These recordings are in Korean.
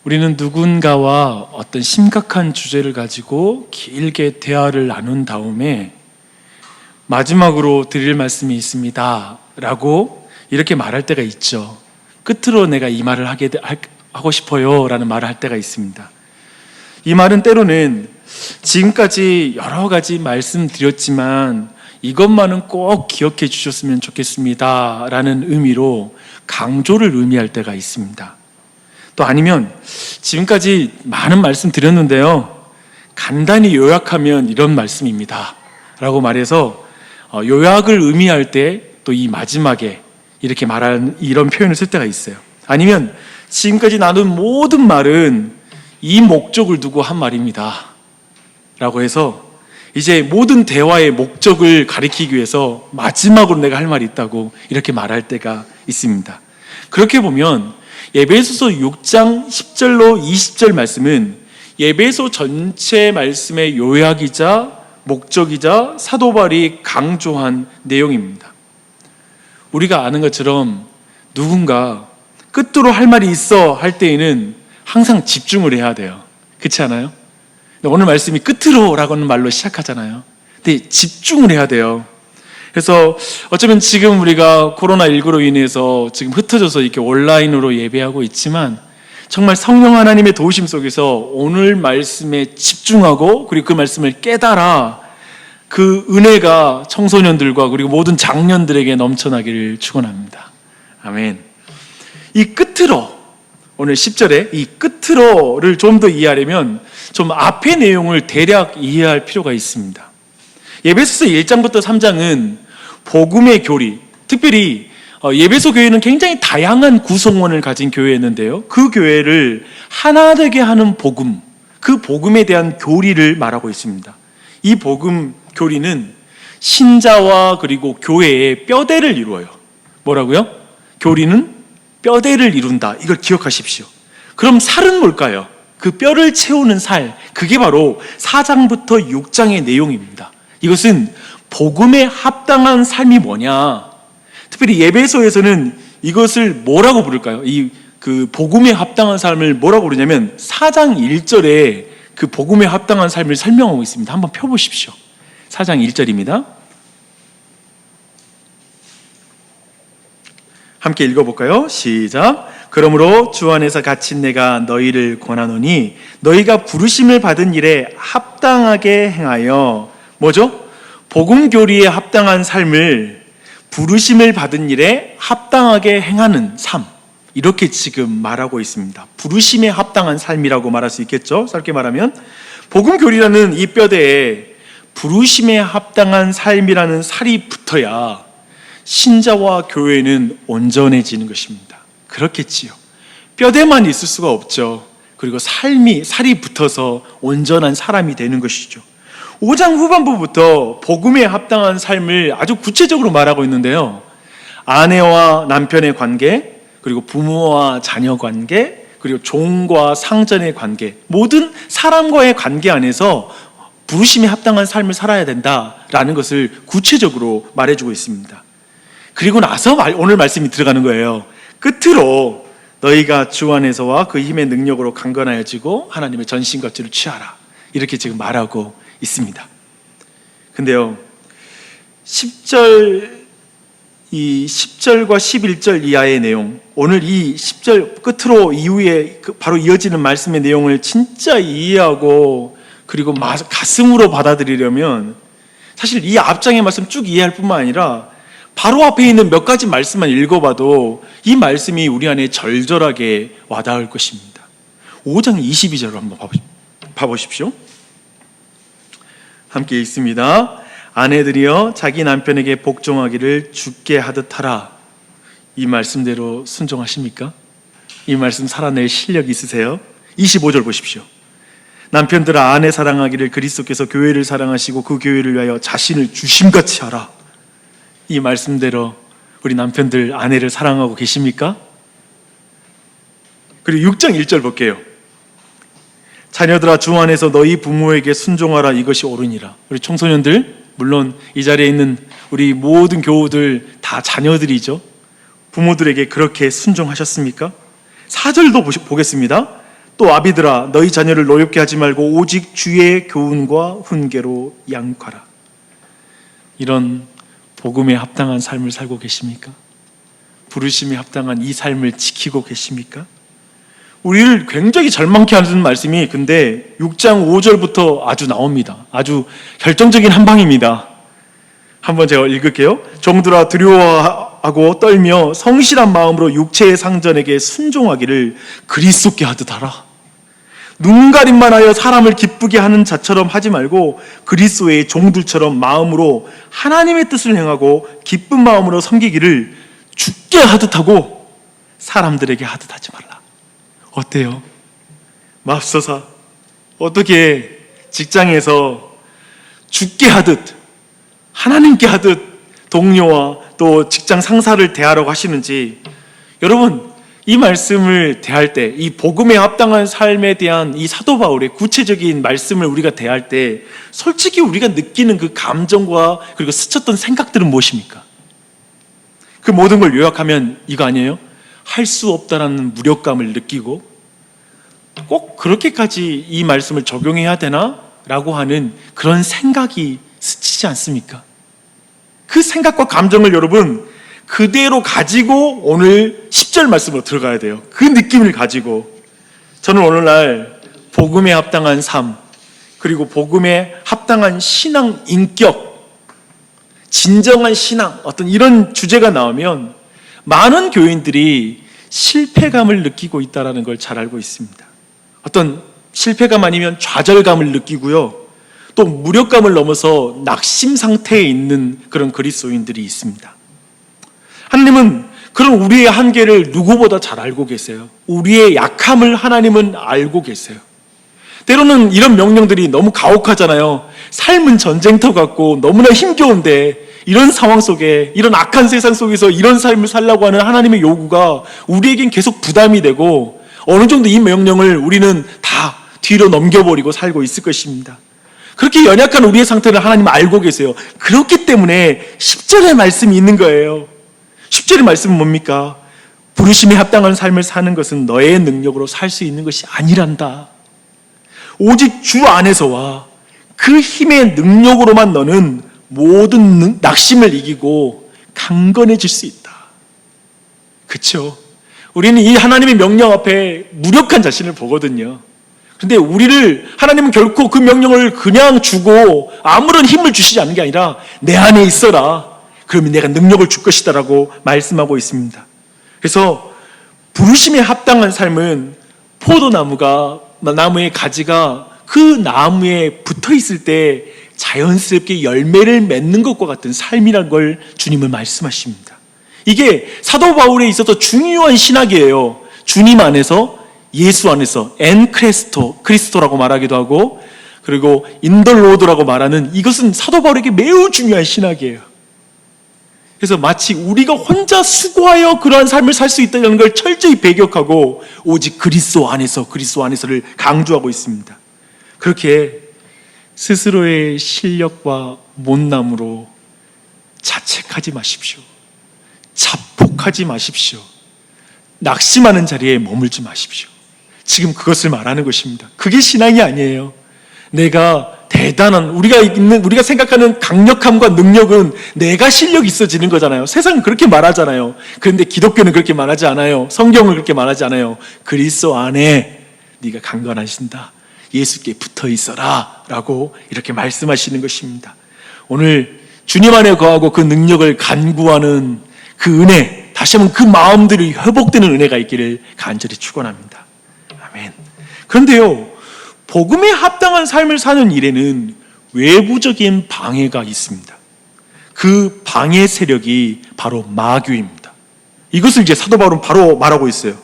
우리는 누군가와 어떤 심각한 주제를 가지고 길게 대화를 나눈 다음에 마지막으로 드릴 말씀이 있습니다 라고 이렇게 말할 때가 있죠. 끝으로 내가 이 말을 하고 싶어요 라는 말을 할 때가 있습니다. 이 말은 때로는 지금까지 여러 가지 말씀드렸지만 이것만은 꼭 기억해 주셨으면 좋겠습니다 라는 의미로 강조를 의미할 때가 있습니다. 또 아니면 지금까지 많은 말씀 드렸는데요, 간단히 요약하면 이런 말씀입니다 라고 말해서 요약을 의미할 때 또 이 마지막에 이렇게 말하는 이런 표현을 쓸 때가 있어요. 아니면 지금까지 나눈 모든 말은 이 목적을 두고 한 말입니다 라고 해서 이제 모든 대화의 목적을 가리키기 위해서 마지막으로 내가 할 말이 있다고 이렇게 말할 때가 있습니다. 그렇게 보면 에베소서 6장 10절로 20절 말씀은 에베소 전체 말씀의 요약이자 목적이자 사도 바울이 강조한 내용입니다. 우리가 아는 것처럼 누군가 끝으로 할 말이 있어 할 때에는 항상 집중을 해야 돼요. 그렇지 않아요? 오늘 말씀이 끝으로 라고 하는 말로 시작하잖아요. 근데 집중을 해야 돼요. 그래서 어쩌면 지금 우리가 코로나19로 인해서 지금 흩어져서 이렇게 온라인으로 예배하고 있지만 정말 성령 하나님의 도우심 속에서 오늘 말씀에 집중하고 그리고 그 말씀을 깨달아 그 은혜가 청소년들과 그리고 모든 장년들에게 넘쳐나기를 축원합니다. 아멘. 이 끝으로, 오늘 10절에 이 끝으로를 좀 더 이해하려면 좀 앞의 내용을 대략 이해할 필요가 있습니다. 에베소서 1장부터 3장은 복음의 교리, 특별히 에베소 교회는 굉장히 다양한 구성원을 가진 교회였는데요, 그 교회를 하나 되게 하는 복음, 그 복음에 대한 교리를 말하고 있습니다. 이 복음 교리는 신자와 그리고 교회의 뼈대를 이루어요. 뭐라고요? 교리는 뼈대를 이룬다. 이걸 기억하십시오. 그럼 살은 뭘까요? 그 뼈를 채우는 살, 그게 바로 4장부터 6장의 내용입니다. 이것은 복음에 합당한 삶이 뭐냐, 특별히 에베소에서는 이것을 뭐라고 부를까요? 그 복음에 합당한 삶을 뭐라고 부르냐면 4장 1절에 그 복음에 합당한 삶을 설명하고 있습니다. 한번 펴보십시오. 4장 1절입니다. 함께 읽어볼까요? 시작. 그러므로 주 안에서 갇힌 내가 너희를 권하노니 너희가 부르심을 받은 일에 합당하게 행하여, 뭐죠? 복음 교리에 합당한 삶을 부르심을 받은 일에 합당하게 행하는 삶, 이렇게 지금 말하고 있습니다. 부르심에 합당한 삶이라고 말할 수 있겠죠? 짧게 말하면 복음 교리라는 이 뼈대에 부르심에 합당한 삶이라는 살이 붙어야 신자와 교회는 온전해지는 것입니다. 그렇겠지요. 뼈대만 있을 수가 없죠. 그리고 살이 붙어서 온전한 사람이 되는 것이죠. 5장 후반부부터 복음에 합당한 삶을 아주 구체적으로 말하고 있는데요, 아내와 남편의 관계, 그리고 부모와 자녀 관계, 그리고 종과 상전의 관계, 모든 사람과의 관계 안에서 부르심에 합당한 삶을 살아야 된다라는 것을 구체적으로 말해주고 있습니다. 그리고 나서 오늘 말씀이 들어가는 거예요. 끝으로 너희가 주 안에서와 그 힘의 능력으로 강건하여지고 하나님의 전신갑주를 취하라, 이렇게 지금 말하고 있습니다. 근데요, 10절과 11절 이하의 내용, 오늘 이 10절 끝으로 이후에 바로 이어지는 말씀의 내용을 진짜 이해하고 그리고 가슴으로 받아들이려면 사실 이 앞장의 말씀 쭉 이해할 뿐만 아니라 바로 앞에 있는 몇 가지 말씀만 읽어봐도 이 말씀이 우리 안에 절절하게 와닿을 것입니다. 5장 22절을 한번 봐보십시오. 함께 읽습니다. 아내들이여 자기 남편에게 복종하기를 주께 하듯 하라. 이 말씀대로 순종하십니까? 이 말씀 살아낼 실력 있으세요? 25절 보십시오. 남편들아 아내 사랑하기를 그리스도께서 교회를 사랑하시고 그 교회를 위하여 자신을 주심같이 하라. 이 말씀대로 우리 남편들 아내를 사랑하고 계십니까? 그리고 6장 1절 볼게요. 자녀들아 주 안에서 너희 부모에게 순종하라. 이것이 옳으니라. 우리 청소년들, 물론 이 자리에 있는 우리 모든 교우들 다 자녀들이죠. 부모들에게 그렇게 순종하셨습니까? 4절도 보겠습니다. 또 아비들아 너희 자녀를 노엽게 하지 말고 오직 주의 교훈과 훈계로 양육하라. 이런 복음에 합당한 삶을 살고 계십니까? 부르심에 합당한 이 삶을 지키고 계십니까? 우리를 굉장히 절망케 하는 말씀이 근데 6장 5절부터 아주 나옵니다. 아주 결정적인 한 방입니다. 한번 제가 읽을게요. 종들아 두려워하고 떨며 성실한 마음으로 육체의 상전에게 순종하기를 그리스도께 하듯 하라. 눈가림만 하여 사람을 기쁘게 하는 자처럼 하지 말고 그리스도의 종들처럼 마음으로 하나님의 뜻을 행하고 기쁜 마음으로 섬기기를 주께 하듯 하고 사람들에게 하듯 하지 말라. 어때요? 맙소사 어떻게 직장에서 주께 하듯 하나님께 하듯 동료와 또 직장 상사를 대하라고 하시는지, 여러분 이 말씀을 대할 때, 이 복음에 합당한 삶에 대한 이 사도 바울의 구체적인 말씀을 우리가 대할 때 솔직히 우리가 느끼는 그 감정과 그리고 스쳤던 생각들은 무엇입니까? 그 모든 걸 요약하면 이거 아니에요? 할 수 없다라는 무력감을 느끼고 꼭 그렇게까지 이 말씀을 적용해야 되나? 라고 하는 그런 생각이 스치지 않습니까? 그 생각과 감정을 여러분 그대로 가지고 오늘 10절 말씀으로 들어가야 돼요. 그 느낌을 가지고 저는 오늘날 복음에 합당한 삶, 그리고 복음에 합당한 신앙 인격, 진정한 신앙, 어떤 이런 주제가 나오면 많은 교인들이 실패감을 느끼고 있다는 걸 잘 알고 있습니다. 어떤 실패감 아니면 좌절감을 느끼고요, 또 무력감을 넘어서 낙심 상태에 있는 그런 그리스도인들이 있습니다. 하나님은 그런 우리의 한계를 누구보다 잘 알고 계세요. 우리의 약함을 하나님은 알고 계세요. 때로는 이런 명령들이 너무 가혹하잖아요. 삶은 전쟁터 같고 너무나 힘겨운데 이런 상황 속에, 이런 악한 세상 속에서 이런 삶을 살라고 하는 하나님의 요구가 우리에겐 계속 부담이 되고 어느 정도 이 명령을 우리는 다 뒤로 넘겨버리고 살고 있을 것입니다. 그렇게 연약한 우리의 상태를 하나님은 알고 계세요. 그렇기 때문에 10절의 말씀이 있는 거예요. 10절의 말씀은 뭡니까? 부르심에 합당한 삶을 사는 것은 너의 능력으로 살 수 있는 것이 아니란다. 오직 주 안에서와 그 힘의 능력으로만 너는 모든 낙심을 이기고 강건해질 수 있다. 그렇죠? 우리는 이 하나님의 명령 앞에 무력한 자신을 보거든요. 그런데 우리를 하나님은 결코 그 명령을 그냥 주고 아무런 힘을 주시지 않는 게 아니라 내 안에 있어라. 그러면 내가 능력을 줄 것이다 라고 말씀하고 있습니다. 그래서 부르심에 합당한 삶은 나무의 가지가 그 나무에 붙어 있을 때 자연스럽게 열매를 맺는 것과 같은 삶이라는 걸 주님은 말씀하십니다. 이게 사도 바울에 있어서 중요한 신학이에요. 주님 안에서, 예수 안에서, 크리스토라고 말하기도 하고, 그리고 인더로드라고 말하는, 이것은 사도 바울에게 매우 중요한 신학이에요. 그래서 마치 우리가 혼자 수고하여 그러한 삶을 살 수 있다는 걸 철저히 배격하고 오직 그리스도 안에서를 강조하고 있습니다. 그렇게 스스로의 실력과 못남으로 자책하지 마십시오. 자폭하지 마십시오. 낙심하는 자리에 머물지 마십시오. 지금 그것을 말하는 것입니다. 그게 신앙이 아니에요. 내가 대단한, 우리가 생각하는 강력함과 능력은 내가 실력이 있어지는 거잖아요. 세상은 그렇게 말하잖아요. 그런데 기독교는 그렇게 말하지 않아요. 성경은 그렇게 말하지 않아요. 그리스도 안에 네가 강건하신다. 예수께 붙어 있어라 라고 이렇게 말씀하시는 것입니다. 오늘 주님 안에 거하고 그 능력을 간구하는 그 은혜, 다시 한번 그 마음들이 회복되는 은혜가 있기를 간절히 축원합니다. 아멘. 그런데요, 복음에 합당한 삶을 사는 일에는 외부적인 방해가 있습니다. 그 방해 세력이 바로 마귀입니다. 이것을 이제 사도 바울은 바로 말하고 있어요.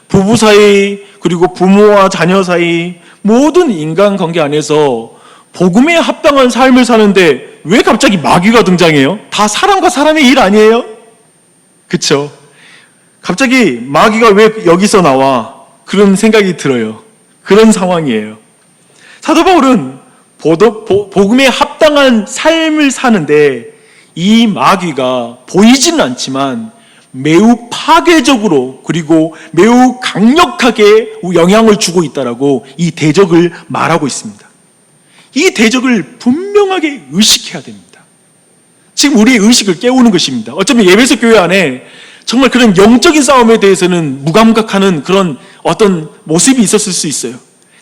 부부 사이, 그리고 부모와 자녀 사이, 모든 인간관계 안에서 복음에 합당한 삶을 사는데 왜 갑자기 마귀가 등장해요? 다 사람과 사람의 일 아니에요? 그쵸? 갑자기 마귀가 왜 여기서 나와? 그런 생각이 들어요. 그런 상황이에요. 사도 바울은 복음에 합당한 삶을 사는데 이 마귀가 보이지는 않지만 매우 파괴적으로 그리고 매우 강력하게 영향을 주고 있다라고 이 대적을 말하고 있습니다. 이 대적을 분명하게 의식해야 됩니다. 지금 우리의 의식을 깨우는 것입니다. 어쩌면 예배소 교회 안에 정말 그런 영적인 싸움에 대해서는 무감각하는 그런 어떤 모습이 있었을 수 있어요.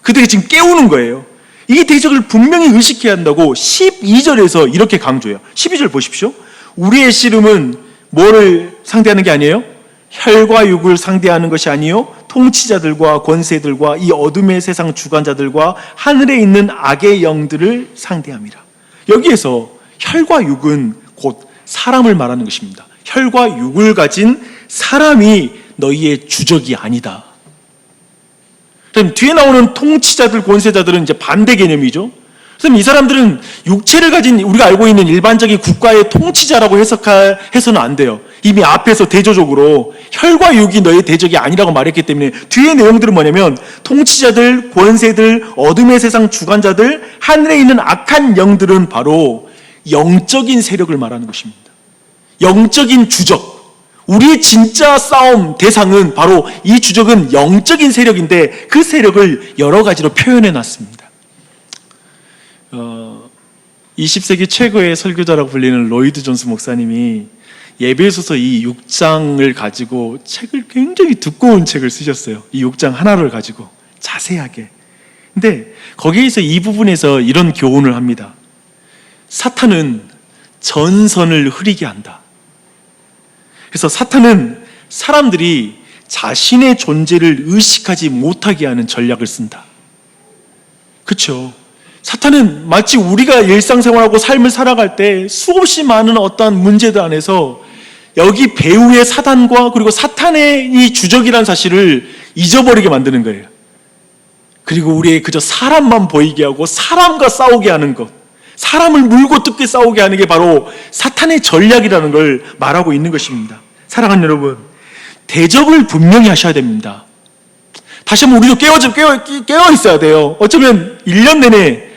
그들이 지금 깨우는 거예요. 이 대적을 분명히 의식해야 한다고 12절에서 이렇게 강조해요. 12절 보십시오. 우리의 씨름은 뭐를 상대하는 게 아니에요? 혈과 육을 상대하는 것이 아니요 통치자들과 권세들과 이 어둠의 세상 주관자들과 하늘에 있는 악의 영들을 상대함이라. 여기에서 혈과 육은 곧 사람을 말하는 것입니다. 혈과 육을 가진 사람이 너희의 주적이 아니다. 그럼 뒤에 나오는 통치자들, 권세자들은 이제 반대 개념이죠. 그럼 이 사람들은 육체를 가진 우리가 알고 있는 일반적인 국가의 통치자라고 해서는 안 돼요. 이미 앞에서 대조적으로 혈과 육이 너의 대적이 아니라고 말했기 때문에 뒤에 내용들은 뭐냐면 통치자들, 권세들, 어둠의 세상 주관자들, 하늘에 있는 악한 영들은 바로 영적인 세력을 말하는 것입니다. 영적인 주적. 우리의 진짜 싸움 대상은 바로 이 주적은 영적인 세력인데 그 세력을 여러 가지로 표현해 놨습니다. 20세기 최고의 설교자라고 불리는 로이드 존스 목사님이 예배소서 이 6장을 가지고 책을 굉장히 두꺼운 책을 쓰셨어요. 이 6장 하나를 가지고 자세하게. 근데 거기에서 이 부분에서 이런 교훈을 합니다. 사탄은 전선을 흐리게 한다. 그래서 사탄은 사람들이 자신의 존재를 의식하지 못하게 하는 전략을 쓴다. 그렇죠? 사탄은 마치 우리가 일상생활하고 삶을 살아갈 때 수없이 많은 어떠한 문제들 안에서 여기 배후의 사단과 그리고 사탄의 이 주적이라는 사실을 잊어버리게 만드는 거예요. 그리고 우리의 그저 사람만 보이게 하고 사람과 싸우게 하는 것, 사람을 물고 뜯게 싸우게 하는 게 바로 사탄의 전략이라는 걸 말하고 있는 것입니다. 사랑하는 여러분, 대적을 분명히 하셔야 됩니다. 다시 한번 우리도 깨어 있어야 돼요. 어쩌면 1년 내내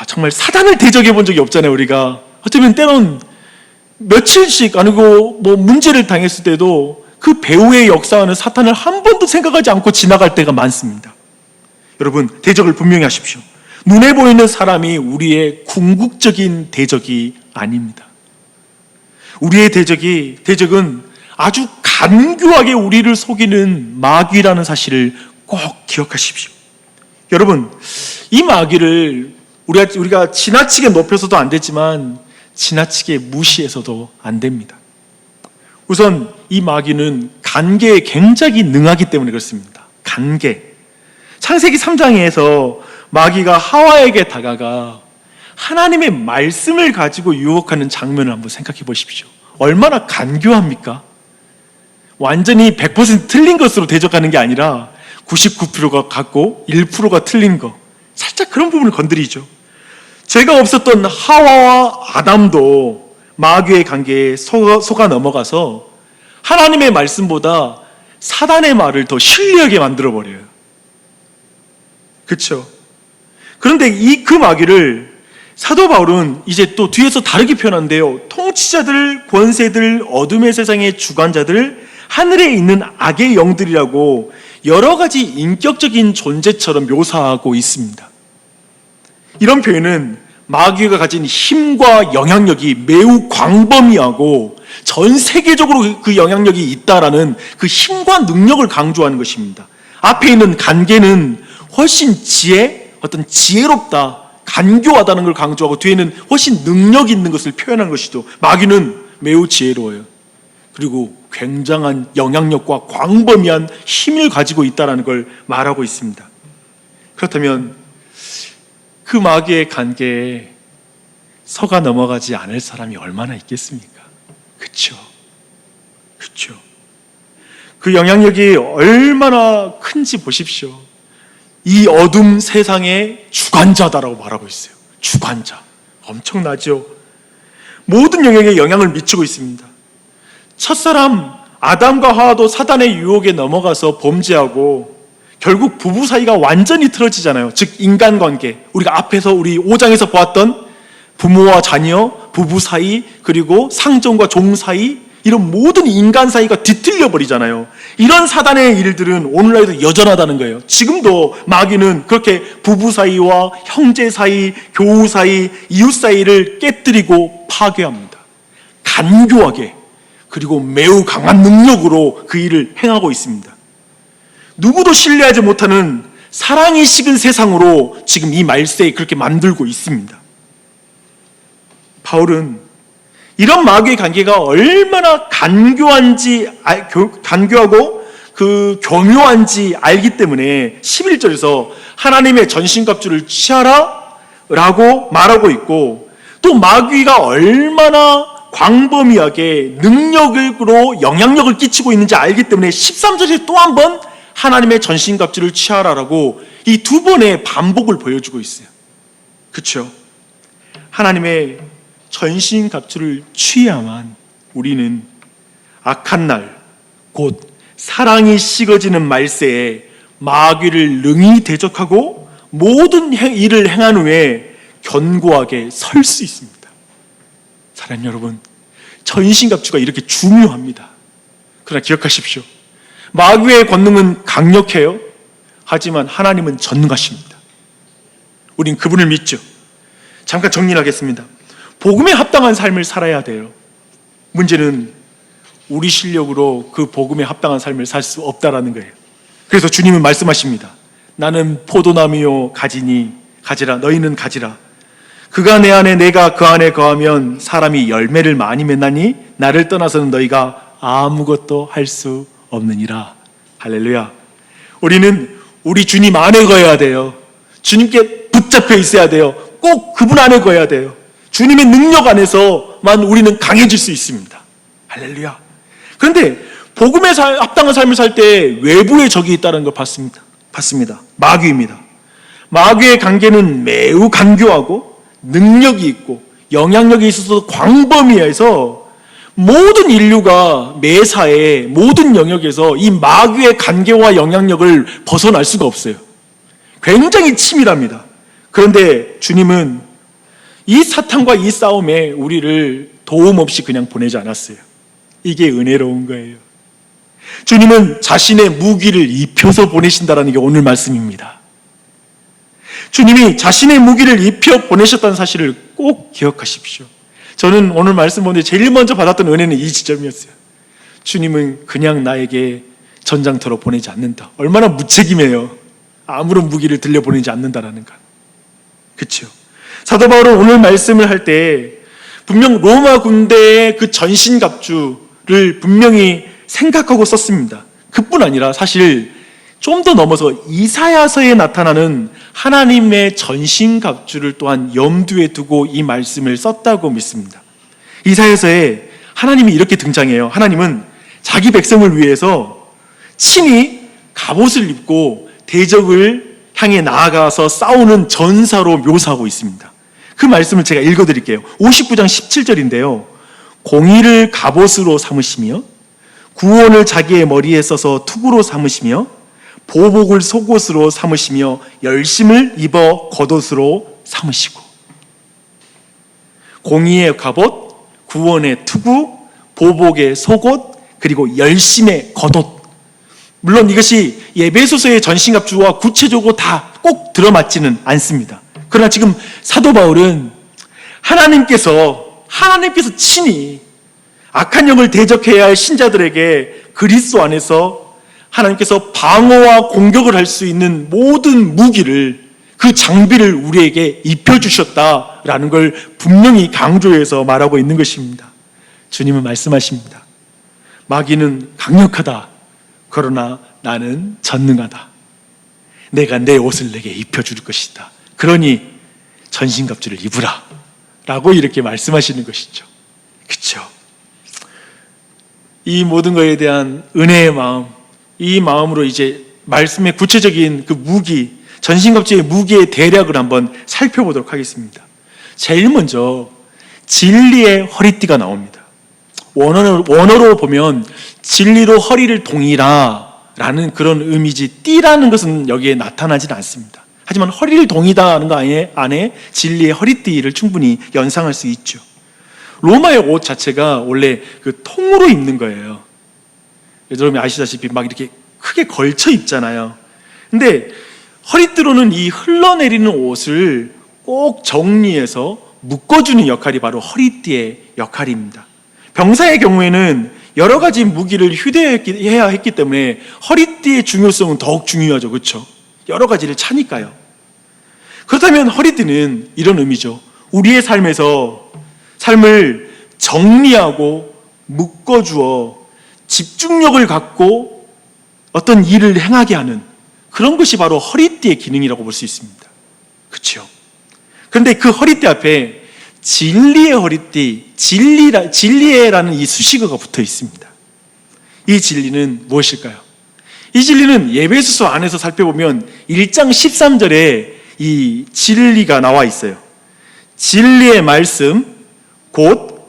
정말 사단을 대적해 본 적이 없잖아요. 우리가 어쩌면 때론 며칠씩 아니고 문제를 당했을 때도 그 배후의 역사하는 사탄을 한 번도 생각하지 않고 지나갈 때가 많습니다. 여러분, 대적을 분명히 하십시오. 눈에 보이는 사람이 우리의 궁극적인 대적이 아닙니다. 우리의 대적은 아주 간교하게 우리를 속이는 마귀라는 사실을 꼭 기억하십시오. 여러분, 이 마귀를 우리가 지나치게 높여서도 안 되지만 지나치게 무시해서도 안 됩니다. 우선 이 마귀는 간계에 굉장히 능하기 때문에 그렇습니다. 간계. 창세기 3장에서 마귀가 하와에게 다가가 하나님의 말씀을 가지고 유혹하는 장면을 한번 생각해 보십시오. 얼마나 간교합니까? 완전히 100% 틀린 것으로 대적하는 게 아니라 99%가 같고 1%가 틀린 거, 살짝 그런 부분을 건드리죠. 죄가 없었던 하와와 아담도 마귀의 관계에 속아 넘어가서 하나님의 말씀보다 사단의 말을 더 신뢰하게 만들어버려요. 그렇죠? 그런데 그 마귀를 사도 바울은 이제 또 뒤에서 다르게 표현한대요. 통치자들, 권세들, 어둠의 세상의 주관자들, 하늘에 있는 악의 영들이라고 여러 가지 인격적인 존재처럼 묘사하고 있습니다. 이런 표현은 마귀가 가진 힘과 영향력이 매우 광범위하고 전 세계적으로 그 영향력이 있다라는 그 힘과 능력을 강조하는 것입니다. 앞에 있는 간계는 훨씬 지혜롭다, 간교하다는 걸 강조하고 뒤에는 훨씬 능력 있는 것을 표현한 것이죠. 마귀는 매우 지혜로워요. 그리고 굉장한 영향력과 광범위한 힘을 가지고 있다는 걸 말하고 있습니다. 그렇다면 그 마귀의 관계에 속아 넘어가지 않을 사람이 얼마나 있겠습니까? 그렇죠? 그 영향력이 얼마나 큰지 보십시오. 이 어둠 세상의 주관자다라고 말하고 있어요. 주관자. 엄청나죠? 모든 영역에 영향을 미치고 있습니다. 첫사람 아담과 하와도 사단의 유혹에 넘어가서 범죄하고 결국 부부 사이가 완전히 틀어지잖아요. 즉 인간관계, 우리가 앞에서 우리 5장에서 보았던 부모와 자녀, 부부 사이, 그리고 상종과 종 사이, 이런 모든 인간 사이가 뒤틀려 버리잖아요. 이런 사단의 일들은 오늘날에도 여전하다는 거예요. 지금도 마귀는 그렇게 부부 사이와 형제 사이, 교우 사이, 이웃 사이를 깨뜨리고 파괴합니다. 간교하게, 그리고 매우 강한 능력으로 그 일을 행하고 있습니다. 누구도 신뢰하지 못하는 사랑이 식은 세상으로 지금 이 말세에 그렇게 만들고 있습니다. 바울은 이런 마귀의 관계가 얼마나 간교하고 그 교묘한지 알기 때문에 11절에서 하나님의 전신갑주를 취하라 라고 말하고 있고, 또 마귀가 얼마나 광범위하게 능력으로 영향력을 끼치고 있는지 알기 때문에 13절에 또 한 번 하나님의 전신갑주를 취하라라고 이 두 번의 반복을 보여주고 있어요. 그렇죠? 하나님의 전신갑주를 취해야만 우리는 악한 날, 곧 사랑이 식어지는 말세에 마귀를 능히 대적하고 모든 일을 행한 후에 견고하게 설 수 있습니다. 사랑하는 여러분, 전신갑주가 이렇게 중요합니다. 그러나 기억하십시오. 마귀의 권능은 강력해요. 하지만 하나님은 전능하십니다. 우린 그분을 믿죠. 잠깐 정리를 하겠습니다. 복음에 합당한 삶을 살아야 돼요. 문제는 우리 실력으로 그 복음에 합당한 삶을 살 수 없다라는 거예요. 그래서 주님은 말씀하십니다. 나는 포도나무요 가지라 너희는 가지라. 그가 내 안에 내가 그 안에 거하면 사람이 열매를 많이 맺나니 나를 떠나서는 너희가 아무것도 할 수 없느니라. 할렐루야. 우리는 우리 주님 안에 거해야 돼요. 주님께 붙잡혀 있어야 돼요. 꼭 그분 안에 거해야 돼요. 주님의 능력 안에서만 우리는 강해질 수 있습니다. 할렐루야. 그런데 복음에 합당한 삶을 살 때 외부의 적이 있다는 걸 봤습니다. 마귀입니다. 마귀의 관계는 매우 간교하고 능력이 있고 영향력이 있어서 광범위해서 모든 인류가 매사에 모든 영역에서 이 마귀의 관계와 영향력을 벗어날 수가 없어요. 굉장히 치밀합니다. 그런데 주님은 이 사탄과 이 싸움에 우리를 도움 없이 그냥 보내지 않았어요. 이게 은혜로운 거예요. 주님은 자신의 무기를 입혀서 보내신다는 게 오늘 말씀입니다. 주님이 자신의 무기를 입혀 보내셨다는 사실을 꼭 기억하십시오. 저는 오늘 말씀 보는데 제일 먼저 받았던 은혜는 이 지점이었어요. 주님은 그냥 나에게 전장터로 보내지 않는다. 얼마나 무책임해요. 아무런 무기를 들려보내지 않는다라는 것. 그렇죠? 사도 바울은 오늘 말씀을 할 때 분명 로마 군대의 그 전신갑주를 분명히 생각하고 썼습니다. 그뿐 아니라 사실 좀 더 넘어서 이사야서에 나타나는 하나님의 전신갑주를 또한 염두에 두고 이 말씀을 썼다고 믿습니다. 이사야서에 하나님이 이렇게 등장해요. 하나님은 자기 백성을 위해서 친히 갑옷을 입고 대적을 향해 나아가서 싸우는 전사로 묘사하고 있습니다. 그 말씀을 제가 읽어드릴게요. 59장 17절인데요. 공의를 갑옷으로 삼으시며 구원을 자기의 머리에 써서 투구로 삼으시며 보복을 속옷으로 삼으시며 열심을 입어 겉옷으로 삼으시고. 공의의 갑옷, 구원의 투구, 보복의 속옷, 그리고 열심의 겉옷. 물론 이것이 에베소서의 전신갑주와 구체적으로 다 꼭 들어맞지는 않습니다. 그러나 지금 사도 바울은 하나님께서 친히 악한 영을 대적해야 할 신자들에게 그리스도 안에서 하나님께서 방어와 공격을 할 수 있는 모든 무기를, 그 장비를 우리에게 입혀주셨다라는 걸 분명히 강조해서 말하고 있는 것입니다. 주님은 말씀하십니다. 마귀는 강력하다. 그러나 나는 전능하다. 내가 내 옷을 내게 입혀줄 것이다. 그러니 전신갑주를 입으라 라고 이렇게 말씀하시는 것이죠. 그렇죠? 이 모든 것에 대한 은혜의 마음, 이 마음으로 이제 말씀의 구체적인 그 무기, 전신갑주의 무기의 대략을 한번 살펴보도록 하겠습니다. 제일 먼저 진리의 허리띠가 나옵니다. 원어로 보면 진리로 허리를 동이라 라는 그런 의미지, 띠라는 것은 여기에 나타나지는 않습니다. 하지만 허리를 동이다는 거 안에 진리의 허리띠를 충분히 연상할 수 있죠. 로마의 옷 자체가 원래 그 통으로 입는 거예요. 여러분이 아시다시피 막 이렇게 크게 걸쳐 입잖아요. 근데 허리띠로는 이 흘러내리는 옷을 꼭 정리해서 묶어주는 역할이 바로 허리띠의 역할입니다. 병사의 경우에는 여러 가지 무기를 휴대해야 했기 때문에 허리띠의 중요성은 더욱 중요하죠. 그렇죠? 여러 가지를 차니까요. 그렇다면 허리띠는 이런 의미죠. 우리의 삶을 정리하고 묶어주어 집중력을 갖고 어떤 일을 행하게 하는 그런 것이 바로 허리띠의 기능이라고 볼 수 있습니다. 그렇죠? 그런데 그 허리띠 앞에 진리의 허리띠, 진리에라는 이 수식어가 붙어 있습니다. 이 진리는 무엇일까요? 이 진리는 에베소서 안에서 살펴보면 1장 13절에 이 진리가 나와 있어요. 진리의 말씀, 곧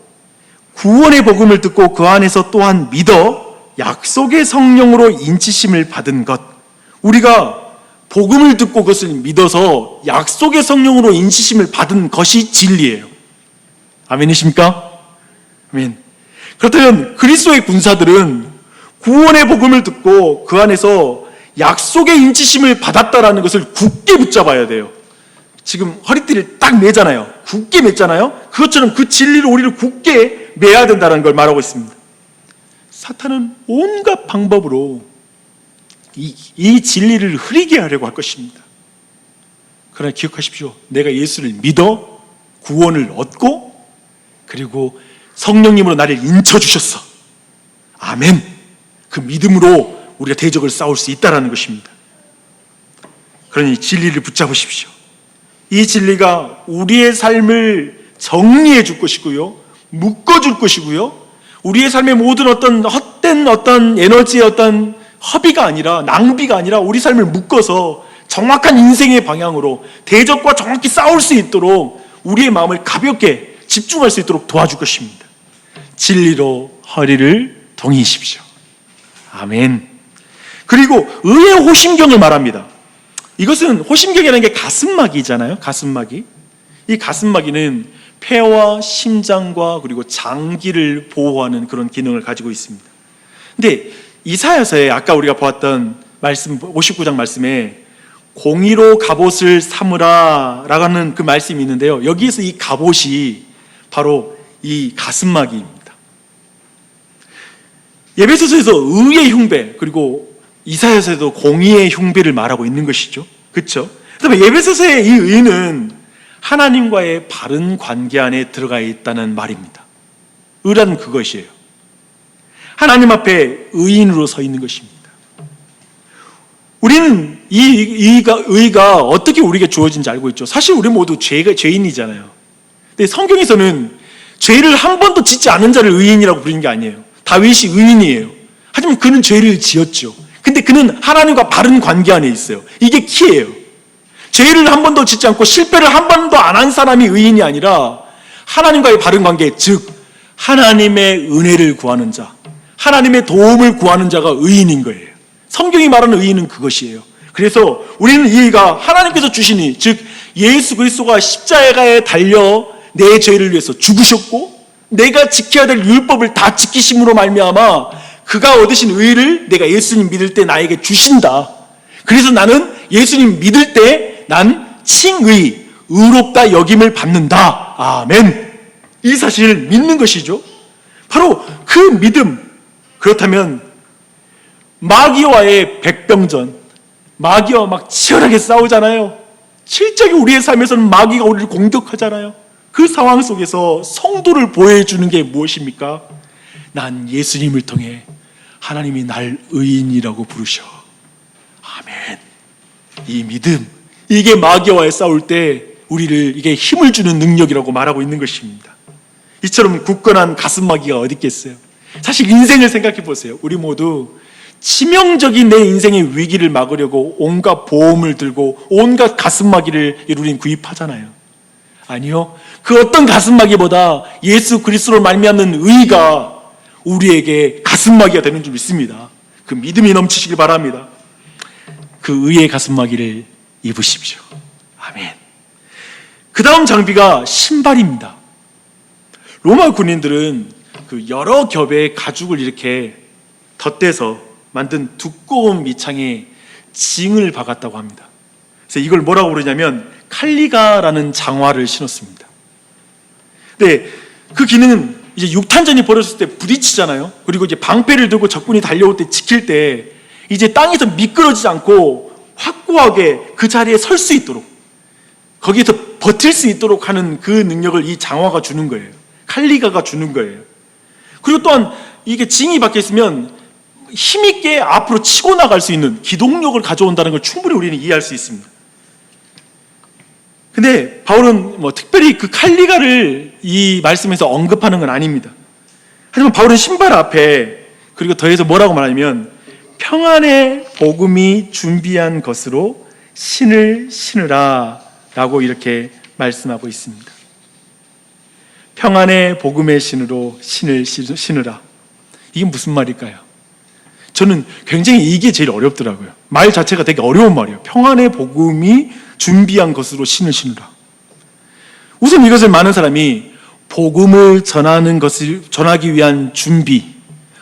구원의 복음을 듣고 그 안에서 또한 믿어 약속의 성령으로 인치심을 받은 것. 우리가 복음을 듣고 그것을 믿어서 약속의 성령으로 인치심을 받은 것이 진리예요. 아멘이십니까? 아멘. 그렇다면 그리스도의 군사들은 구원의 복음을 듣고 그 안에서 약속의 인치심을 받았다라는 것을 굳게 붙잡아야 돼요. 지금 허리띠를 딱 매잖아요. 굳게 맸잖아요. 그것처럼 그 진리를 우리를 굳게 매야 된다는 걸 말하고 있습니다. 사탄은 온갖 방법으로 이 진리를 흐리게 하려고 할 것입니다. 그러나 기억하십시오. 내가 예수를 믿어 구원을 얻고 그리고 성령님으로 나를 인쳐주셨어. 아멘. 그 믿음으로 우리가 대적을 싸울 수 있다는 것입니다. 그러니 진리를 붙잡으십시오. 이 진리가 우리의 삶을 정리해 줄 것이고요, 묶어줄 것이고요, 우리의 삶의 모든 어떤 헛된 어떤 에너지의 어떤 허비가 아니라, 낭비가 아니라 우리 삶을 묶어서 정확한 인생의 방향으로 대적과 정확히 싸울 수 있도록 우리의 마음을 가볍게 집중할 수 있도록 도와줄 것입니다. 진리로 허리를 동이십시오. 아멘. 그리고 의의 호심경을 말합니다. 이것은 호심경이라는 게 가슴막이잖아요. 가슴막이. 이 가슴막이는 폐와 심장과 그리고 장기를 보호하는 그런 기능을 가지고 있습니다. 근데 이사야서에 아까 우리가 보았던 말씀 59장 말씀에 공의로 갑옷을 삼으라 라는 그 말씀이 있는데요. 여기에서 이 갑옷이 바로 이 가슴막이입니다. 에베소서에서 의의 흉배, 그리고 이사야서에도 공의의 흉배를 말하고 있는 것이죠. 그렇죠? 그다음에 에베소서의 이 의는 하나님과의 바른 관계 안에 들어가 있다는 말입니다. 의란 그것이에요. 하나님 앞에 의인으로 서 있는 것입니다. 우리는 이 의가 어떻게 우리에게 주어진지 알고 있죠. 사실 우리 모두 죄인이잖아요. 근데 성경에서는 죄를 한 번도 짓지 않은 자를 의인이라고 부르는 게 아니에요. 다윗이 의인이에요. 하지만 그는 죄를 지었죠. 근데 그는 하나님과 바른 관계 안에 있어요. 이게 키예요. 죄를 한 번도 짓지 않고 실패를 한 번도 안 한 사람이 의인이 아니라 하나님과의 바른 관계, 즉 하나님의 은혜를 구하는 자, 하나님의 도움을 구하는 자가 의인인 거예요. 성경이 말하는 의인은 그것이에요. 그래서 우리는 이 의가 하나님께서 주시니, 즉 예수 그리스도가 십자가에 달려 내 죄를 위해서 죽으셨고 내가 지켜야 될 율법을 다 지키심으로 말미암아 그가 얻으신 의를 내가 예수님 믿을 때 나에게 주신다. 그래서 나는 예수님 믿을 때 난 칭의, 의롭다 여김을 받는다. 아멘. 이 사실을 믿는 것이죠. 바로 그 믿음. 그렇다면 마귀와의 백병전, 마귀와 막 치열하게 싸우잖아요. 실적이 우리의 삶에서는 마귀가 우리를 공격하잖아요. 그 상황 속에서 성도를 보호해주는 게 무엇입니까? 난 예수님을 통해 하나님이 날 의인이라고 부르셔. 아멘. 이 믿음, 이게 마귀와의 싸울 때 우리를 이게 힘을 주는 능력이라고 말하고 있는 것입니다. 이처럼 굳건한 가슴마귀가 어디 있겠어요? 사실 인생을 생각해 보세요. 우리 모두 치명적인 내 인생의 위기를 막으려고 온갖 보험을 들고 온갖 가슴마귀를 우리는 구입하잖아요. 아니요. 그 어떤 가슴마귀보다 예수 그리스도로 말미암는 의가 우리에게 가슴마귀가 되는 줄 믿습니다. 그 믿음이 넘치시길 바랍니다. 그 의의 가슴마귀를 입으십시오. 아멘. 그 다음 장비가 신발입니다. 로마 군인들은 그 여러 겹의 가죽을 이렇게 덧대서 만든 두꺼운 밑창에 징을 박았다고 합니다. 그래서 이걸 뭐라고 부르냐면 칼리가라는 장화를 신었습니다. 근데 그 기능은 이제 육탄전이 벌어졌을 때 부딪히잖아요. 그리고 이제 방패를 들고 적군이 달려올 때 지킬 때 이제 땅에서 미끄러지지 않고 확고하게 그 자리에 설 수 있도록, 거기에서 버틸 수 있도록 하는 그 능력을 이 장화가 주는 거예요. 칼리가가 주는 거예요. 그리고 또한 이게 징이 박혀 있으면 힘있게 앞으로 치고 나갈 수 있는 기동력을 가져온다는 걸 충분히 우리는 이해할 수 있습니다. 근데 바울은 특별히 그 칼리가를 이 말씀에서 언급하는 건 아닙니다. 하지만 바울은 신발 앞에 그리고 더해서 뭐라고 말하냐면 평안의 복음이 준비한 것으로 신을 신으라 라고 이렇게 말씀하고 있습니다. 평안의 복음의 신으로 신을 신으라. 이게 무슨 말일까요? 저는 굉장히 이게 제일 어렵더라고요. 말 자체가 되게 어려운 말이에요. 평안의 복음이 준비한 것으로 신을 신으라. 우선 이것을 많은 사람이 복음을 전하는 것을 전하기 위한 준비,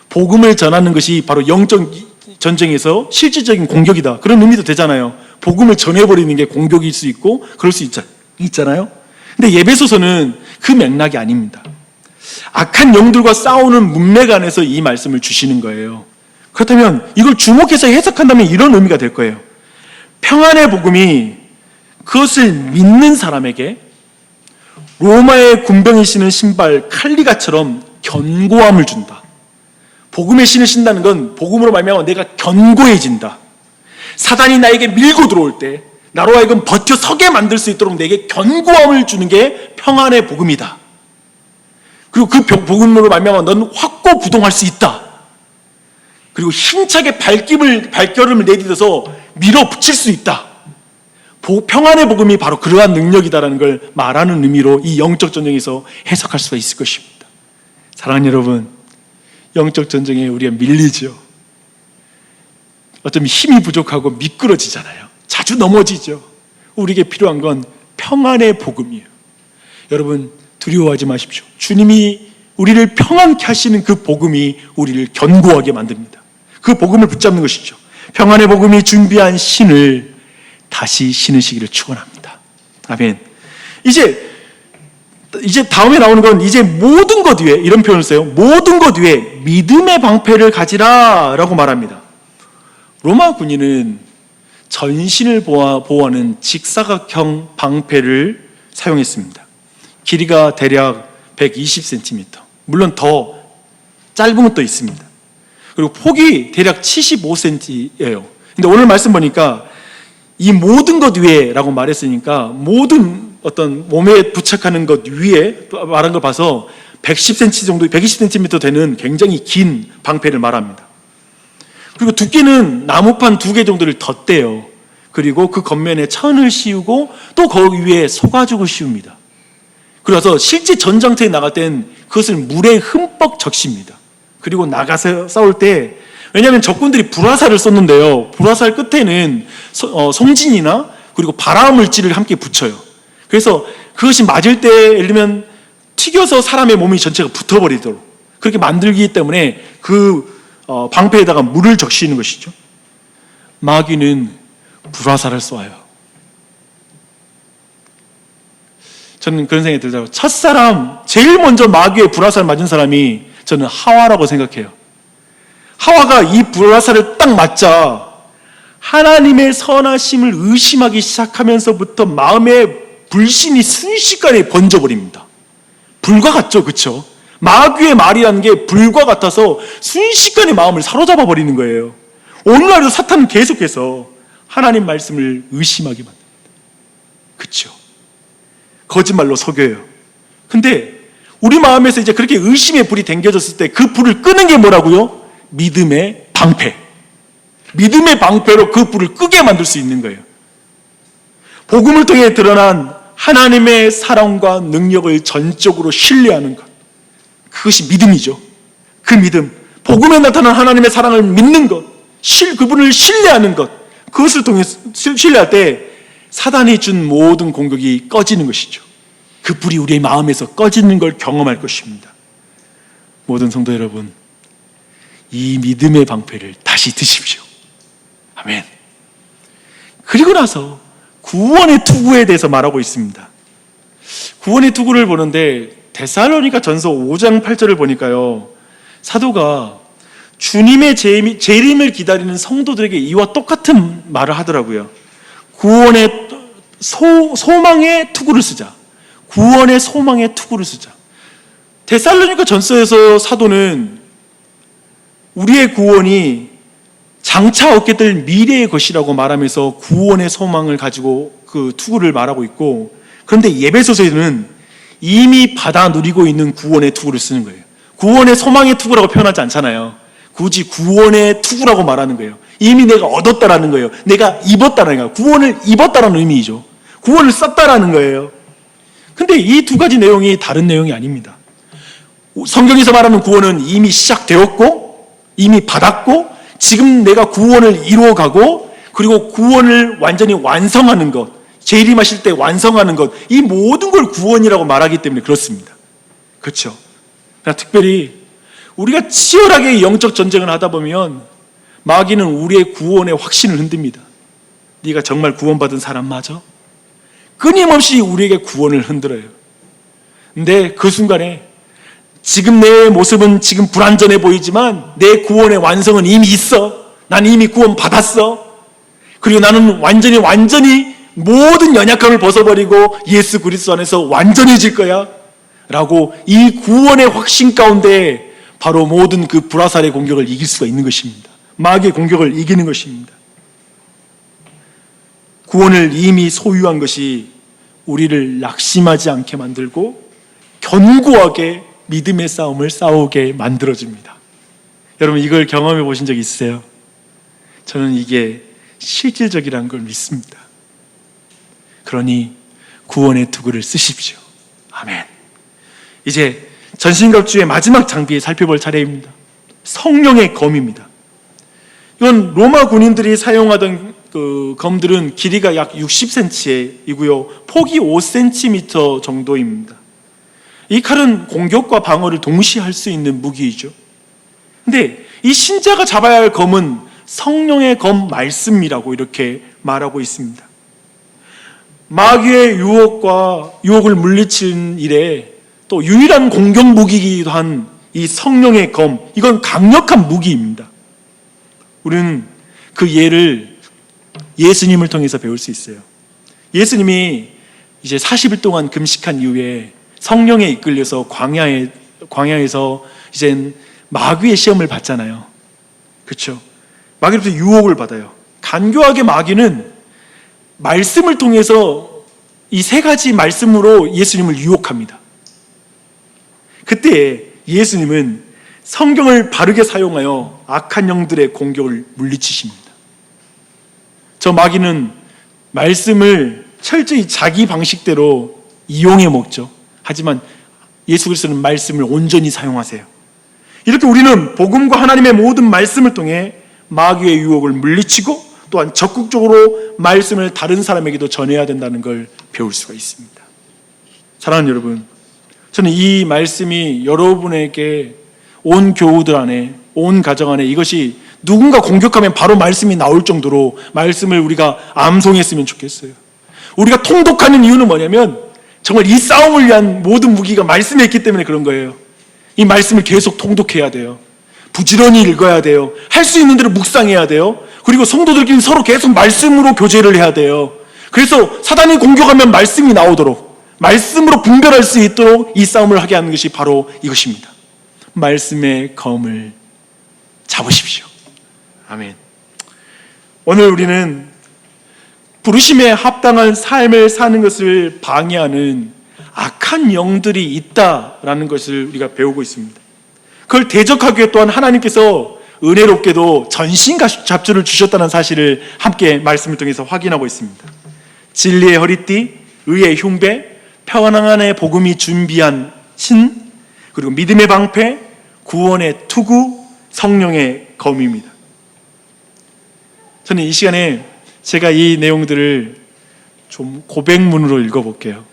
복음을 전하는 것이 바로 영적 전쟁에서 실질적인 공격이다, 그런 의미도 되잖아요. 복음을 전해버리는 게 공격일 수 있고 그럴 수 있잖아요. 근데 예배소서는 그 맥락이 아닙니다. 악한 영들과 싸우는 문맥 안에서 이 말씀을 주시는 거예요. 그렇다면 이걸 주목해서 해석한다면 이런 의미가 될 거예요. 평안의 복음이 그것을 믿는 사람에게 로마의 군병이 신은 신발 칼리가처럼 견고함을 준다. 복음의 신을 신다는 건 복음으로 말미암아 내가 견고해진다. 사단이 나에게 밀고 들어올 때 나로 하여금 버텨 서게 만들 수 있도록 내게 견고함을 주는 게 평안의 복음이다. 그리고 그 복음으로 말미암아 넌 확고부동할 수 있다. 그리고 힘차게 발걸음을 내딛어서 밀어붙일 수 있다. 평안의 복음이 바로 그러한 능력이다라는 걸 말하는 의미로 이 영적 전쟁에서 해석할 수가 있을 것입니다. 사랑하는 여러분, 영적 전쟁에 우리가 밀리죠. 어쩌면 힘이 부족하고 미끄러지잖아요. 자주 넘어지죠. 우리에게 필요한 건 평안의 복음이에요. 여러분, 두려워하지 마십시오. 주님이 우리를 평안케 하시는 그 복음이 우리를 견고하게 만듭니다. 그 복음을 붙잡는 것이죠. 평안의 복음이 준비한 신을 다시 신으시기를 축원합니다. 아멘. 이제 다음에 나오는 건 이제 모든 것 위에, 이런 표현을 써요. 모든 것 위에 믿음의 방패를 가지라 라고 말합니다. 로마 군인은 전신을 보호하는 직사각형 방패를 사용했습니다. 길이가 대략 120cm, 물론 더 짧은 것도 있습니다. 그리고 폭이 대략 75cm예요. 근데 오늘 말씀 보니까 이 모든 것 위에 라고 말했으니까 모든 어떤 몸에 부착하는 것 위에 말한 걸 봐서 110cm 정도, 120cm 되는 굉장히 긴 방패를 말합니다. 그리고 두께는 나무판 2개 정도를 덧대요. 그리고 그 겉면에 천을 씌우고 또 거기 위에 소가죽을 씌웁니다. 그래서 실제 전장터에 나갈 땐 그것을 물에 흠뻑 적십니다. 그리고 나가서 싸울 때, 왜냐하면 적군들이 불화살을 썼는데요, 불화살 끝에는 송진이나 그리고 발화물질을 함께 붙여요. 그래서 그것이 맞을 때 예를 들면 튀겨서 사람의 몸이 전체가 붙어버리도록 그렇게 만들기 때문에 그 방패에다가 물을 적시는 것이죠. 마귀는 불화살을 쏘아요. 저는 그런 생각이 들더라고요. 첫사람, 제일 먼저 마귀의 불화살 맞은 사람이 저는 하와라고 생각해요. 하와가 이 불화살을 딱 맞자 하나님의 선하심을 의심하기 시작하면서부터 마음에 불신이 순식간에 번져버립니다. 불과 같죠, 그렇죠? 마귀의 말이라는 게 불과 같아서 순식간에 마음을 사로잡아 버리는 거예요. 오늘날도 사탄은 계속해서 하나님 말씀을 의심하게 만듭니다. 그렇죠? 거짓말로 속여요. 근데 우리 마음에서 이제 그렇게 의심의 불이 댕겨졌을 때 그 불을 끄는 게 뭐라고요? 믿음의 방패. 믿음의 방패로 그 불을 끄게 만들 수 있는 거예요. 복음을 통해 드러난 하나님의 사랑과 능력을 전적으로 신뢰하는 것, 그것이 믿음이죠. 그 믿음, 복음에 나타난 하나님의 사랑을 믿는 것, 그분을 신뢰하는 것, 그것을 통해 신뢰할 때 사단이 준 모든 공격이 꺼지는 것이죠. 그 불이 우리의 마음에서 꺼지는 걸 경험할 것입니다. 모든 성도 여러분, 이 믿음의 방패를 다시 드십시오. 아멘. 그리고 나서 구원의 투구에 대해서 말하고 있습니다. 구원의 투구를 보는데 데살로니가 전서 5장 8절을 보니까요, 사도가 주님의 재림을 기다리는 성도들에게 이와 똑같은 말을 하더라고요. 구원의 소망의 투구를 쓰자. 구원의 소망의 투구를 쓰자. 데살로니가 전서에서 사도는 우리의 구원이 장차 얻게 될 미래의 것이라고 말하면서 구원의 소망을 가지고 그 투구를 말하고 있고, 그런데 에베소서에는 이미 받아 누리고 있는 구원의 투구를 쓰는 거예요. 구원의 소망의 투구라고 표현하지 않잖아요. 굳이 구원의 투구라고 말하는 거예요. 이미 내가 얻었다라는 거예요. 내가 입었다라는 거예요. 구원을 입었다라는 의미이죠. 구원을 썼다라는 거예요. 근데 이 두 가지 내용이 다른 내용이 아닙니다. 성경에서 말하는 구원은 이미 시작되었고, 이미 받았고, 지금 내가 구원을 이루어가고, 그리고 구원을 완전히 완성하는 것, 재림하실 때 완성하는 것, 이 모든 걸 구원이라고 말하기 때문에 그렇습니다. 그렇죠? 특별히 우리가 치열하게 영적 전쟁을 하다 보면 마귀는 우리의 구원의 확신을 흔듭니다. 네가 정말 구원받은 사람 맞아? 끊임없이 우리에게 구원을 흔들어요. 근데 그 순간에 지금 내 모습은 지금 불완전해 보이지만 내 구원의 완성은 이미 있어. 난 이미 구원 받았어. 그리고 나는 완전히 모든 연약함을 벗어버리고 예수 그리스도 안에서 완전해질 거야 라고 이 구원의 확신 가운데 바로 모든 그 불화살의 공격을 이길 수가 있는 것입니다. 마귀의 공격을 이기는 것입니다. 구원을 이미 소유한 것이 우리를 낙심하지 않게 만들고 견고하게 믿음의 싸움을 싸우게 만들어줍니다. 여러분, 이걸 경험해 보신 적 있으세요? 저는 이게 실질적이라는 걸 믿습니다. 그러니 구원의 투구를 쓰십시오. 아멘. 이제 전신갑주의 마지막 장비에 살펴볼 차례입니다. 성령의 검입니다. 이건 로마 군인들이 사용하던 그 검들은 길이가 약 60cm이고요. 폭이 5cm 정도입니다. 이 칼은 공격과 방어를 동시에 할 수 있는 무기이죠. 근데 이 신자가 잡아야 할 검은 성령의 검 말씀이라고 이렇게 말하고 있습니다. 마귀의 유혹을 물리치는 일에 또 유일한 공격 무기이기도 한 이 성령의 검, 이건 강력한 무기입니다. 우리는 그 예를 예수님을 통해서 배울 수 있어요. 예수님이 이제 40일 동안 금식한 이후에 성령에 이끌려서 광야에서 이제 마귀의 시험을 받잖아요. 그렇죠? 마귀로부터 유혹을 받아요. 간교하게 마귀는 말씀을 통해서 이 세 가지 말씀으로 예수님을 유혹합니다. 그때 예수님은 성경을 바르게 사용하여 악한 영들의 공격을 물리치십니다. 저 마귀는 말씀을 철저히 자기 방식대로 이용해 먹죠. 하지만 예수 그리스도는 말씀을 온전히 사용하세요. 이렇게 우리는 복음과 하나님의 모든 말씀을 통해 마귀의 유혹을 물리치고 또한 적극적으로 말씀을 다른 사람에게도 전해야 된다는 걸 배울 수가 있습니다. 사랑하는 여러분, 저는 이 말씀이 여러분에게 온 교우들 안에, 온 가정 안에 이것이 누군가 공격하면 바로 말씀이 나올 정도로 말씀을 우리가 암송했으면 좋겠어요. 우리가 통독하는 이유는 뭐냐면 정말 이 싸움을 위한 모든 무기가 말씀에 있기 때문에 그런 거예요. 이 말씀을 계속 통독해야 돼요. 부지런히 읽어야 돼요. 할 수 있는 대로 묵상해야 돼요. 그리고 성도들끼리 서로 계속 말씀으로 교제를 해야 돼요. 그래서 사단이 공격하면 말씀이 나오도록, 말씀으로 분별할 수 있도록 이 싸움을 하게 하는 것이 바로 이것입니다. 말씀의 검을 잡으십시오. 아멘. 오늘 우리는 부르심에 합당한 삶을 사는 것을 방해하는 악한 영들이 있다라는 것을 우리가 배우고 있습니다. 그걸 대적하기 위해 또한 하나님께서 은혜롭게도 전신갑주를 주셨다는 사실을 함께 말씀을 통해서 확인하고 있습니다. 진리의 허리띠, 의의 흉배, 평안의 복음이 준비한 신, 그리고 믿음의 방패, 구원의 투구, 성령의 검입니다. 저는 이 시간에 제가 이 내용들을 좀 고백문으로 읽어볼게요.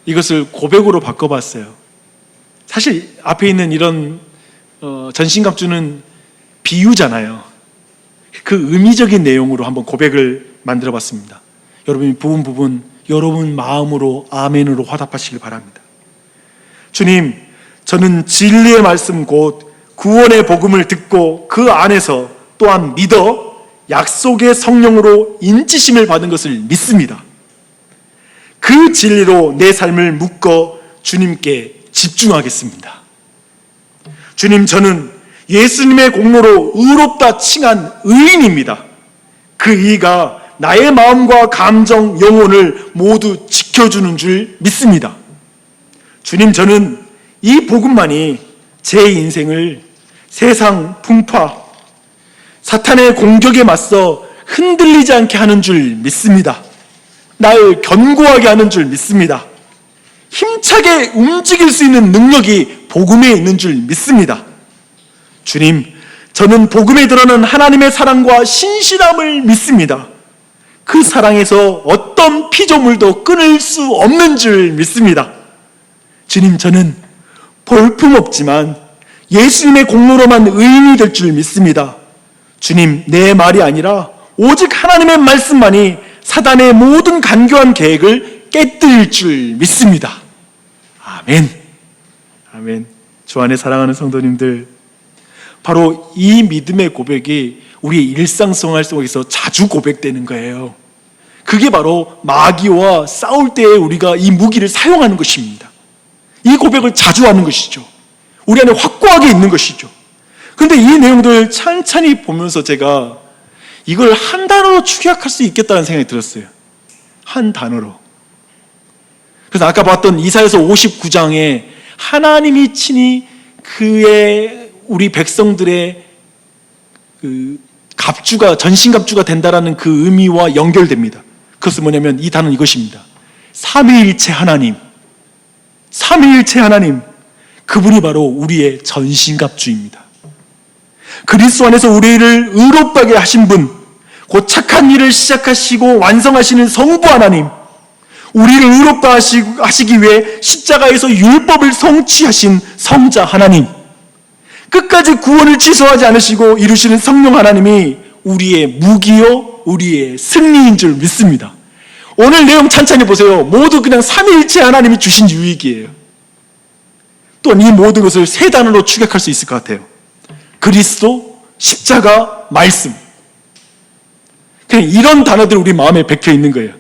이것을 고백으로 바꿔봤어요. 사실 앞에 있는 이런 전신갑주는 비유잖아요. 그 의미적인 내용으로 한번 고백을 만들어봤습니다. 여러분이 부분 여러분 마음으로 아멘으로 화답하시길 바랍니다. 주님, 저는 진리의 말씀 곧 구원의 복음을 듣고 그 안에서 또한 믿어 약속의 성령으로 인치심을 받은 것을 믿습니다. 그 진리로 내 삶을 묶어 주님께 집중하겠습니다. 주님, 저는 예수님의 공로로 의롭다 칭한 의인입니다. 그 의가 나의 마음과 감정, 영혼을 모두 지켜주는 줄 믿습니다. 주님, 저는 이 복음만이 제 인생을 세상 풍파, 사탄의 공격에 맞서 흔들리지 않게 하는 줄 믿습니다. 날 견고하게 하는 줄 믿습니다. 힘차게 움직일 수 있는 능력이 복음에 있는 줄 믿습니다. 주님, 저는 복음에 드러난 하나님의 사랑과 신실함을 믿습니다. 그 사랑에서 어떤 피조물도 끊을 수 없는 줄 믿습니다. 주님, 저는 볼품없지만 예수님의 공로로만 의인이 될 줄 믿습니다. 주님, 내 말이 아니라 오직 하나님의 말씀만이 사단의 모든 간교한 계획을 깨뜨릴 줄 믿습니다. 아멘. 아멘. 주 안에 사랑하는 성도님들, 바로 이 믿음의 고백이 우리의 일상생활 속에서 자주 고백되는 거예요. 그게 바로 마귀와 싸울 때에 우리가 이 무기를 사용하는 것입니다. 이 고백을 자주 하는 것이죠. 우리 안에 확고하게 있는 것이죠. 그런데 이 내용들 찬찬히 보면서 제가 이걸 한 단어로 축약할 수 있겠다는 생각이 들었어요. 한 단어로. 그래서 아까 봤던 이사야서 59장에 하나님이 친히 그의 우리 백성들의 그 갑주가, 전신갑주가 된다라는 그 의미와 연결됩니다. 그것은 뭐냐면 이 단어는 이것입니다. 삼위일체 하나님. 삼위일체 하나님. 그분이 바로 우리의 전신갑주입니다. 그리스도 안에서 우리를 의롭다게 하신 분, 곧 착한 일을 시작하시고 완성하시는 성부 하나님, 우리를 의롭다 하시기 위해 십자가에서 율법을 성취하신 성자 하나님, 끝까지 구원을 취소하지 않으시고 이루시는 성령 하나님이 우리의 무기요, 우리의 승리인 줄 믿습니다. 오늘 내용 찬찬히 보세요. 모두 그냥 삼위일체 하나님이 주신 유익이에요. 또한 이 모든 것을 세 단어로 축약할 수 있을 것 같아요. 그리스도, 십자가, 말씀. 그냥 이런 단어들이 우리 마음에 박혀 있는 거예요.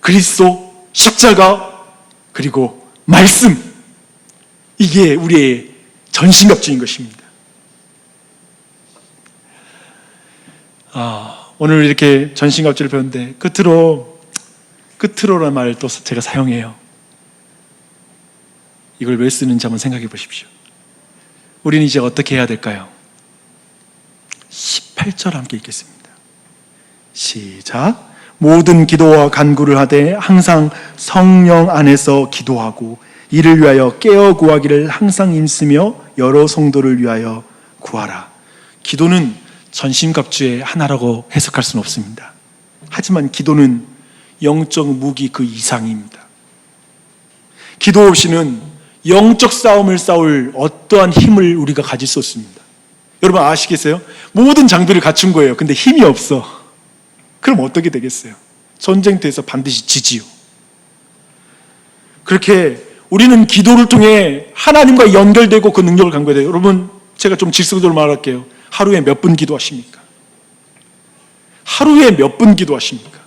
그리스도, 십자가, 그리고 말씀. 이게 우리의 전신갑주인 것입니다. 오늘 이렇게 전신갑주를 배웠는데 끝으로라는 말을 또 제가 사용해요. 이걸 왜 쓰는지 한번 생각해 보십시오. 우리는 이제 어떻게 해야 될까요? 18절 함께 읽겠습니다. 시작. 모든 기도와 간구를 하되 항상 성령 안에서 기도하고 이를 위하여 깨어 구하기를 항상 힘쓰며 여러 성도를 위하여 구하라. 기도는 전신갑주의 하나라고 해석할 수는 없습니다. 하지만 기도는 영적 무기 그 이상입니다. 기도 없이는 영적 싸움을 싸울 어떠한 힘을 우리가 가질 수 없습니다. 여러분 아시겠어요? 모든 장비를 갖춘 거예요. 근데 힘이 없어. 그럼 어떻게 되겠어요? 전쟁터에서 반드시 지지요. 그렇게 우리는 기도를 통해 하나님과 연결되고 그 능력을 갖게 돼요. 여러분, 제가 좀 직설적으로 말할게요. 하루에 몇 분 기도하십니까? 하루에 몇 분 기도하십니까?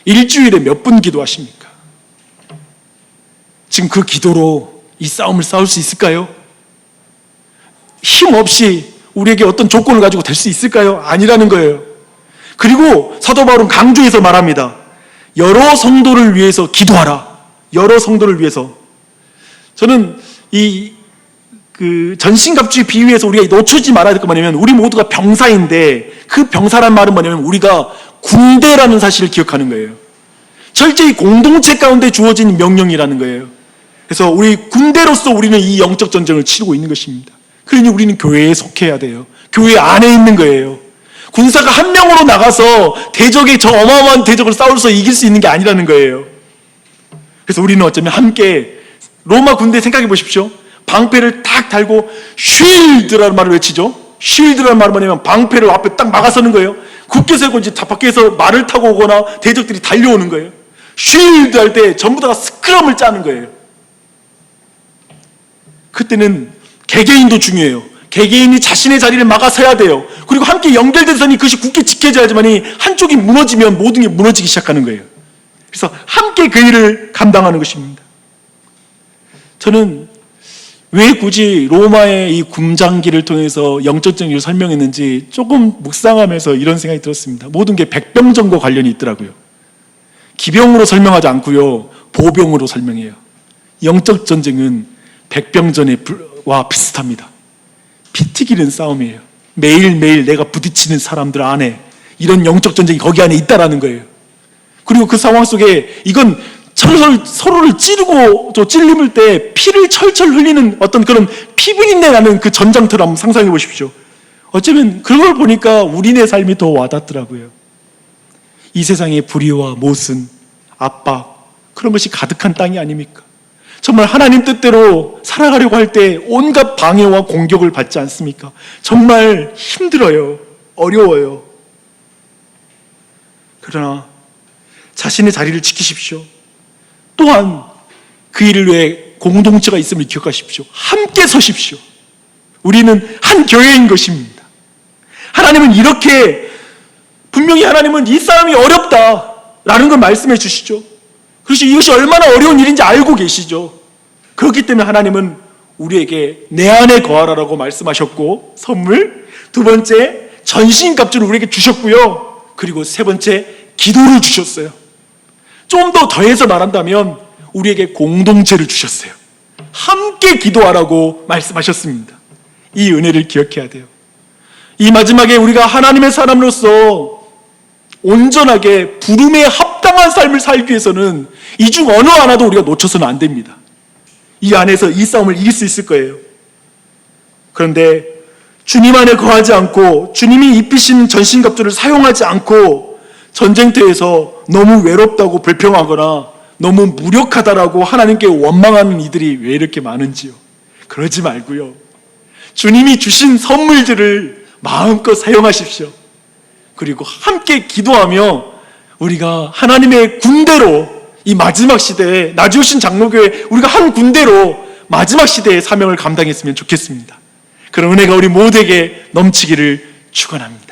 일주일에 몇 분 기도하십니까? 지금 그 기도로 이 싸움을 싸울 수 있을까요? 힘 없이 우리에게 어떤 조건을 가지고 될 수 있을까요? 아니라는 거예요. 그리고 사도 바울은 강조해서 말합니다. 여러 성도를 위해서 기도하라. 여러 성도를 위해서. 저는 그 전신갑주의 비유에서 우리가 놓치지 말아야 될 거 뭐냐면 우리 모두가 병사인데 그 병사란 말은 뭐냐면 우리가 군대라는 사실을 기억하는 거예요. 철저히 공동체 가운데 주어진 명령이라는 거예요. 그래서 우리 군대로서 우리는 이 영적 전쟁을 치르고 있는 것입니다. 그러니 우리는 교회에 속해야 돼요. 교회 안에 있는 거예요. 군사가 한 명으로 나가서 대적의 저 어마어마한 대적을 싸워서 이길 수 있는 게 아니라는 거예요. 그래서 우리는 어쩌면 함께 로마 군대 생각해 보십시오. 방패를 딱 달고 쉴드라는 말을 외치죠. 쉴드라는 말은 뭐냐면 방패를 앞에 딱 막아서는 거예요. 굳게 세고 이제 밖에서 말을 타고 오거나 대적들이 달려오는 거예요. 쉴드 할 때 전부 다가 스크럼을 짜는 거예요. 그때는 개개인도 중요해요. 개개인이 자신의 자리를 막아서야 돼요. 그리고 함께 연결된 선이 그것이 굳게 지켜져야지만이 한쪽이 무너지면 모든 게 무너지기 시작하는 거예요. 그래서 함께 그 일을 감당하는 것입니다. 저는 왜 굳이 로마의 이 군장기를 통해서 영적 정의를 설명했는지 조금 묵상하면서 이런 생각이 들었습니다. 모든 게 백병전과 관련이 있더라고요. 기병으로 설명하지 않고요, 보병으로 설명해요. 영적 전쟁은 백병전과 비슷합니다. 피 튀기는 싸움이에요. 매일매일 내가 부딪히는 사람들 안에 이런 영적 전쟁이 거기 안에 있다라는 거예요. 그리고 그 상황 속에 이건 서로를 찌르고 또 찔림을 때 피를 철철 흘리는 어떤 그런 피비린내 나는 그 전장터를 한번 상상해 보십시오. 어쩌면 그걸 보니까 우리네 삶이 더 와닿더라고요. 이 세상의 불의와 모순, 압박, 그런 것이 가득한 땅이 아닙니까? 정말 하나님 뜻대로 살아가려고 할 때 온갖 방해와 공격을 받지 않습니까? 정말 힘들어요. 어려워요. 그러나 자신의 자리를 지키십시오. 또한 그 일을 위해 공동체가 있음을 기억하십시오. 함께 서십시오. 우리는 한 교회인 것입니다. 하나님은 이렇게 분명히 하나님은 이 싸움이 어렵다라는 걸 말씀해 주시죠. 그래서 이것이 얼마나 어려운 일인지 알고 계시죠. 그렇기 때문에 하나님은 우리에게 내 안에 거하라라고 말씀하셨고, 선물, 두 번째 전신갑주를 우리에게 주셨고요. 그리고 세 번째 기도를 주셨어요. 좀 더 더해서 말한다면 우리에게 공동체를 주셨어요. 함께 기도하라고 말씀하셨습니다. 이 은혜를 기억해야 돼요. 이 마지막에 우리가 하나님의 사람으로서 온전하게 부름에 합당한 삶을 살기 위해서는 이 중 어느 하나도 우리가 놓쳐서는 안 됩니다. 이 안에서 이 싸움을 이길 수 있을 거예요. 그런데 주님 안에 거하지 않고 주님이 입히신 전신갑주를 사용하지 않고 전쟁터에서 너무 외롭다고 불평하거나 너무 무력하다라고 하나님께 원망하는 이들이 왜 이렇게 많은지요. 그러지 말고요, 주님이 주신 선물들을 마음껏 사용하십시오. 그리고 함께 기도하며 우리가 하나님의 군대로 이 마지막 시대에 나지오신 장로교회 우리가 한 군대로 마지막 시대의 사명을 감당했으면 좋겠습니다. 그런 은혜가 우리 모두에게 넘치기를 축원합니다.